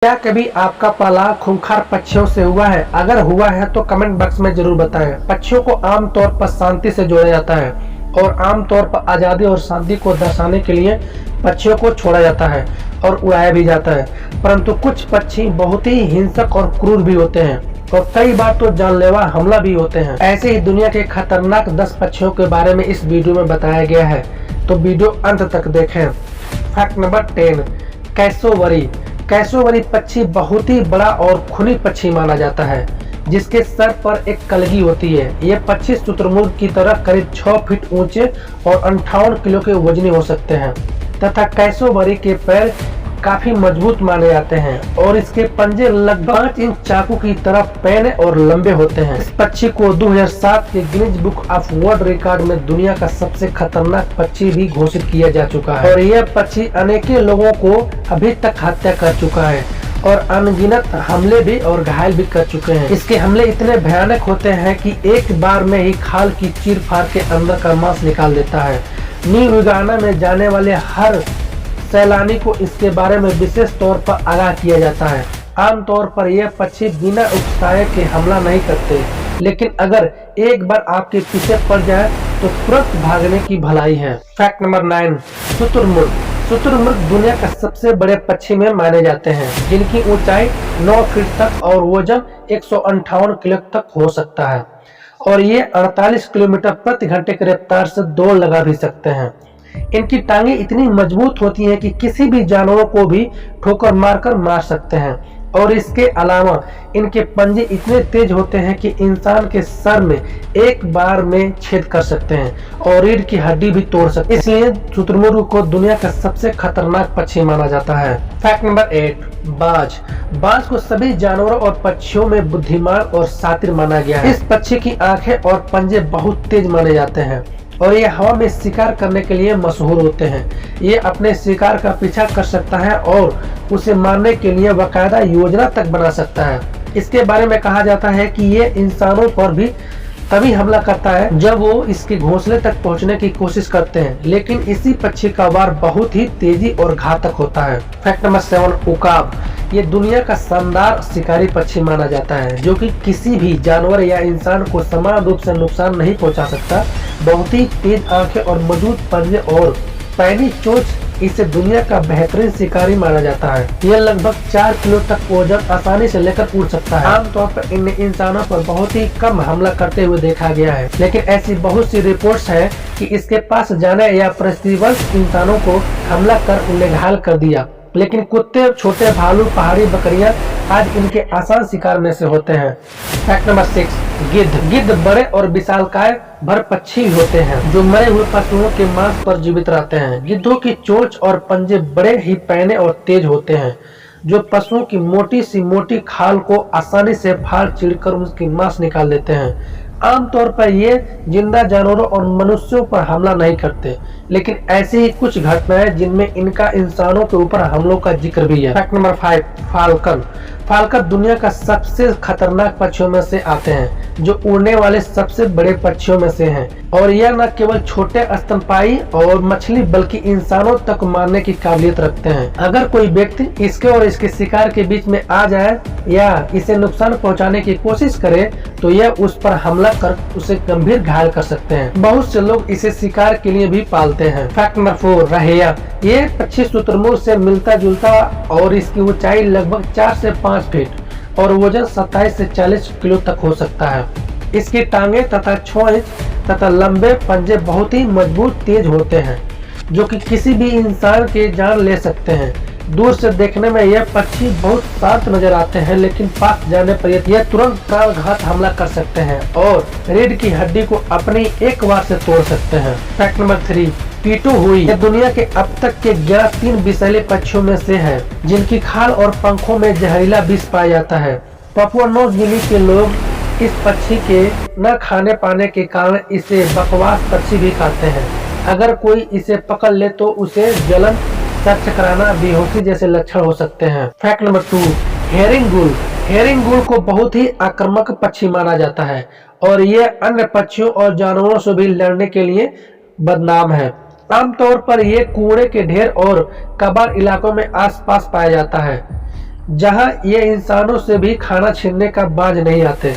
क्या कभी आपका पलाव खूंखार पक्षियों से हुआ है? अगर हुआ है तो कमेंट बॉक्स में जरूर बताएं। पक्षियों को आमतौर पर शांति से जोड़ा जाता है और आमतौर पर आज़ादी और शांति को दर्शाने के लिए पक्षियों को छोड़ा जाता है और उड़ाया भी जाता है। परंतु कुछ पक्षी बहुत ही हिंसक और क्रूर भी होते हैं और कई बार तो जानलेवा हमला भी होते हैं। ऐसे ही दुनिया के खतरनाक 10 पक्षियों के बारे में इस वीडियो में बताया गया है, तो वीडियो अंत तक देखें। Fact number 10, cassowary. कैसोवरी पक्षी बहुत ही बड़ा और खूनी पक्षी माना जाता है, जिसके सर पर एक कलगी होती है। यह पक्षी शुतुरमुर्ग की तरह करीब 6 फीट ऊंचे और 58 किलो के वजनी हो सकते हैं तथा कैसोवरी के पैर काफी मजबूत माने जाते हैं और इसके पंजे लगभग 5 इंच चाकू की तरह पैने और लंबे होते हैं। इस पक्षी को 2007 के Guinness book of world record में दुनिया का सबसे खतरनाक पक्षी भी घोषित किया जा चुका है और यह पक्षी अनेकों लोगों को अभी तक हत्या कर चुका है और अनगिनत हमले भी और घायल भी कर चुके हैं। इसके हमले इतने भयानक होते हैं कि एक बार में ही खाल की चीर फाड़ के अंदर का मांस निकाल देता है। न्यू गाना में जाने वाले हर सैलानी को इसके बारे में विशेष तौर पर आगाह किया जाता है। आमतौर पर यह पक्षी बिना उकसाए के हमला नहीं करते, लेकिन अगर एक बार आपके पीछे पड़ जाए तो तुरंत भागने की भलाई है। फैक्ट नंबर 9, शुतुरमुर्ग। शुतुरमुर्ग दुनिया का सबसे बड़े पक्षी में माने जाते हैं, जिनकी ऊंचाई 9 फीट तक और वजन 158 किलो तक हो सकता है और ये 48 किलोमीटर प्रति घंटे की रफ्तार से दौड़ लगा भी सकते हैं। इनकी टांगे इतनी मजबूत होती हैं कि किसी भी जानवरों को भी ठोकर मारकर मार सकते हैं और इसके अलावा इनके पंजे इतने तेज होते हैं कि इंसान के सर में एक बार में छेद कर सकते हैं और रीढ़ की हड्डी भी तोड़ सकते हैं। इसलिए शुतुरमुर्ग को दुनिया का सबसे खतरनाक पक्षी माना जाता है। फैक्ट नंबर 8, बाज। बाज को सभी जानवरों और पक्षियों में बुद्धिमान और शातिर माना गया है। इस पक्षी की आंखें और पंजे बहुत तेज माने जाते हैं और ये हवा में शिकार करने के लिए मशहूर होते हैं। ये अपने शिकार का पीछा कर सकता है और उसे मारने के लिए बाकायदा योजना तक बना सकता है। इसके बारे में कहा जाता है कि ये इंसानों पर भी तभी हमला करता है जब वो इसके घोंसले तक पहुंचने की कोशिश करते हैं, लेकिन इसी पक्षी का वार बहुत ही तेजी और घातक होता है। Fact number 7, उकाब। ये दुनिया का शानदार शिकारी पक्षी माना जाता है, जो कि किसी भी जानवर या इंसान को समान रूप से नुकसान नहीं पहुंचा सकता। बहुत ही तेज आंखें और मजबूत पंजे और पैनी चोंच इसे दुनिया का बेहतरीन शिकारी माना जाता है। यह लगभग 4 किलो तक वजन आसानी से लेकर उड़ सकता है। आमतौर पर इन इंसानों पर बहुत ही कम हमला करते हुए देखा गया है, लेकिन ऐसी बहुत सी रिपोर्ट्स है कि इसके पास जाने या प्रतिवर्ष इंसानों को हमला कर उन्हें घायल कर दिया। लेकिन कुत्ते, छोटे भालू, पहाड़ी बकरियां आज इनके आसान शिकार में से होते हैं। फैक्ट नंबर 6, गिद्ध। गिद्ध बड़े और विशालकाय भर पक्षी होते हैं जो मरे हुए पशुओं के मांस पर जीवित रहते हैं। गिद्धों की चोंच और पंजे बड़े ही पैने और तेज होते हैं, जो पशुओं की मोटी सी मोटी खाल को आसानी से फाड़ चीरकर उसकी मांस निकाल देते हैं। आमतौर पर ये जिंदा जानवरों और मनुष्यों पर हमला नहीं करते, लेकिन ऐसी ही कुछ घटनाएं जिनमें इनका इंसानों के ऊपर हमलों का जिक्र भी है। Fact number 5, falcon. फाल्कन दुनिया का सबसे खतरनाक पक्षियों में से आते हैं, जो उड़ने वाले सबसे बड़े पक्षियों में से हैं और यह न केवल छोटे स्तनपायी और मछली बल्कि इंसानों तक मारने की काबिलियत रखते हैं। अगर कोई व्यक्ति इसके और इसके शिकार के बीच में आ जाए या इसे नुकसान पहुंचाने की कोशिश करे तो यह उस पर हमला कर उसे गंभीर घायल कर सकते हैं। बहुत से लोग इसे शिकार के लिए भी पालते हैं। फैक्ट नंबर 4, रहैया। ये पक्षी शुतुरमुर्ग से मिलता जुलता और इसकी ऊंचाई लगभग 4 से 5 फीट और वजन 27 से 40 किलो तक हो सकता है। इसकी टांगे तथा 6 इंच तथा लंबे पंजे बहुत ही मजबूत तेज होते हैं, जो कि किसी भी इंसान के जान ले सकते हैं। दूर से देखने में यह पक्षी बहुत शांत नजर आते हैं, लेकिन पास जाने पर यह तुरंत प्राणघात हमला कर सकते हैं और रीढ़ की हड्डी को अपनी एक बार से तोड़ सकते हैं। फैक्ट नंबर 3, पीटू हुई। यह दुनिया के अब तक के 3 विषैले पक्षियों में से है, जिनकी खाल और पंखों में जहरीला विष पाया जाता है। पापुआ न्यू गिनी के लोग इस पक्षी के न खाने पाने के कारण इसे बकवास पक्षी भी कहते हैं। अगर कोई इसे पकड़ ले तो उसे जलन, सर चकराना, बेहोशी जैसे लक्षण हो सकते हैं। Fact number 2, हेरिंगुल। हेरिंगुल को बहुत ही आक्रामक पक्षी माना जाता है और ये अन्य पक्षियों और जानवरों से भी लड़ने के लिए बदनाम है। आमतौर पर ये कूड़े के ढेर और कबाड़ इलाकों में आसपास पाया जाता है। जहां ये इंसानों से भी खाना छीनने का बाज नहीं आते।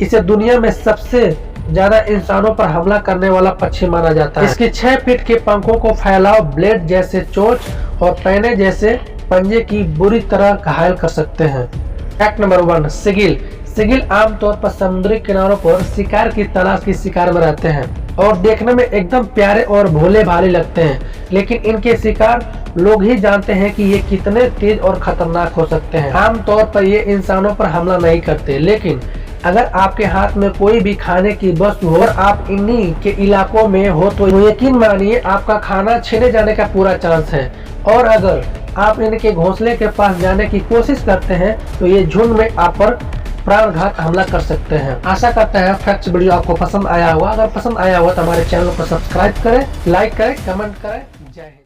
इसे दुनिया में सबसे ज्यादा इंसानों पर हमला करने वाला पक्षी माना जाता है। इसके 6 फीट के पंखों को फैलाव ब्लेड जैसे चोंच और पैने जैसे पंजे की बुरी तरह घायल कर सकते हैं। Fact number 1, सिगिल। सिगिल आमतौर पर समुद्री किनारों पर शिकार की तलाश की शिकार में रहते हैं और देखने में एकदम प्यारे और भोले भाले लगते हैं, लेकिन इनके शिकार लोग ही जानते हैं कि ये कितने तेज और खतरनाक हो सकते हैं। आमतौर पर ये इंसानों पर हमला नहीं करते, लेकिन अगर आपके हाथ में कोई भी खाने की वस्तु हो और आप इन्हीं के इलाकों में हो तो यकीन मानिए आपका खाना छीने जाने का पूरा चांस है। और अगर आप इनके घोंसले के पास जाने की कोशिश करते हैं तो ये झुंड में आप पर प्राणघात हमला कर सकते हैं। आशा करते हैं फैक्ट्स वीडियो आपको पसंद आया होगा। अगर पसंद आया हुआ तो हमारे चैनल को सब्सक्राइब करें, लाइक करें, कमेंट करें। जय हिंद।